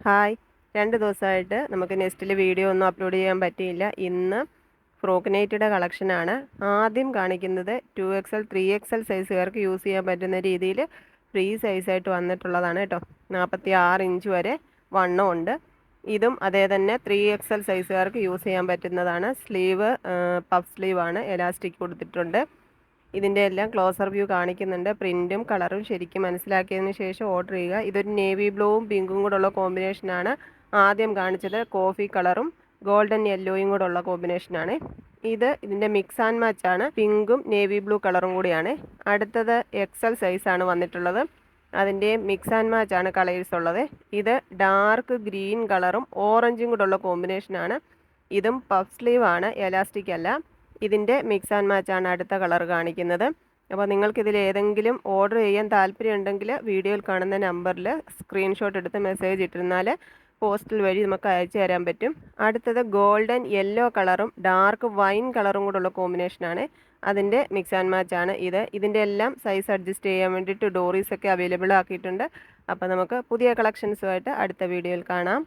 Hi, 2 ദിവസമായിട്ട് നമുക്ക് നെസ്റ്റിൽ video ഒന്നും അപ്ലോഡ് ചെയ്യാൻ പറ്റിയില്ല. ഇന്ന് ഫ്രോക്ക് നൈറ്റിയുടെ കളക്ഷനാണ്. ആദ്യം കാണിക്കുന്നത് 2XL 3XL സൈസുകാർക്ക് യൂസ് ചെയ്യാൻ പറ്റുന്ന രീതിയിൽ ഫ്രീ സൈസായിട്ട് വന്നിട്ടുള്ളതാണ് കേട്ടോ. 46 ഇഞ്ച് വരെ വണ്ണമുണ്ട്. ഇതും അതേ തന്നെ 3XL സൈസുകാർക്ക് യൂസ് ചെയ്യാൻ പറ്റുന്നതാണ്. സ്ലീവ് പഫ് സ്ലീവാണ്, എലാസ്റ്റിക് കൊടുത്തിട്ടുണ്ട്. ഇതിൻ്റെ എല്ലാം ക്ലോസർ വ്യൂ കാണിക്കുന്നുണ്ട്. പ്രിൻറ്റും കളറും ശരിക്കും മനസ്സിലാക്കിയതിന് ശേഷം ഓർഡർ ചെയ്യുക. ഇതൊരു നേവി ബ്ലൂവും പിങ്കും കൂടെ ഉള്ള കോമ്പിനേഷനാണ്. ആദ്യം കാണിച്ചത് കോഫി കളറും ഗോൾഡൻ യെല്ലോയും കൂടെ ഉള്ള കോമ്പിനേഷനാണ്. ഇതിൻ്റെ മിക്സ് ആൻഡ് മാച്ച് ആണ്. പിങ്കും നേവി ബ്ലൂ കളറും കൂടിയാണ്. അടുത്തത് XL സൈസാണ് വന്നിട്ടുള്ളത്. അതിൻ്റെ മിക്സ് ആൻഡ് മാച്ച് ആണ് കളേഴ്സ് ഉള്ളത്. ഇത് ഡാർക്ക് ഗ്രീൻ കളറും ഓറഞ്ചും കൂടെ ഉള്ള കോമ്പിനേഷനാണ്. ഇതും പഫ് സ്ലീവ് ആണ്, എലാസ്റ്റിക് അല്ല. ഇതിൻ്റെ മിക്സ് ആൻഡ് മാച്ച് ആണ് അടുത്ത കളർ കാണിക്കുന്നത്. അപ്പോൾ നിങ്ങൾക്കിതിൽ ഏതെങ്കിലും ഓർഡർ ചെയ്യാൻ താല്പര്യമുണ്ടെങ്കിൽ വീഡിയോയിൽ കാണുന്ന നമ്പറിൽ സ്ക്രീൻഷോട്ട് എടുത്ത് മെസ്സേജ് ഇട്ടിരുന്നാൽ പോസ്റ്റൽ വഴി നമുക്ക് അയച്ചു തരാൻ പറ്റും. അടുത്തത് ഗോൾഡൻ യെല്ലോ കളറും ഡാർക്ക് വൈൻ കളറും കൂടെയുള്ള കോമ്പിനേഷനാണ്. അതിൻ്റെ മിക്സ് ആൻഡ് മാച്ച് ആണ് ഇതിൻ്റെ എല്ലാം സൈസ് അഡ്ജസ്റ്റ് ചെയ്യാൻ വേണ്ടിയിട്ട് ഡോറീസൊക്കെ അവൈലബിൾ ആക്കിയിട്ടുണ്ട്. അപ്പോൾ നമുക്ക് പുതിയ കളക്ഷൻസുമായിട്ട് അടുത്ത വീഡിയോയിൽ കാണാം.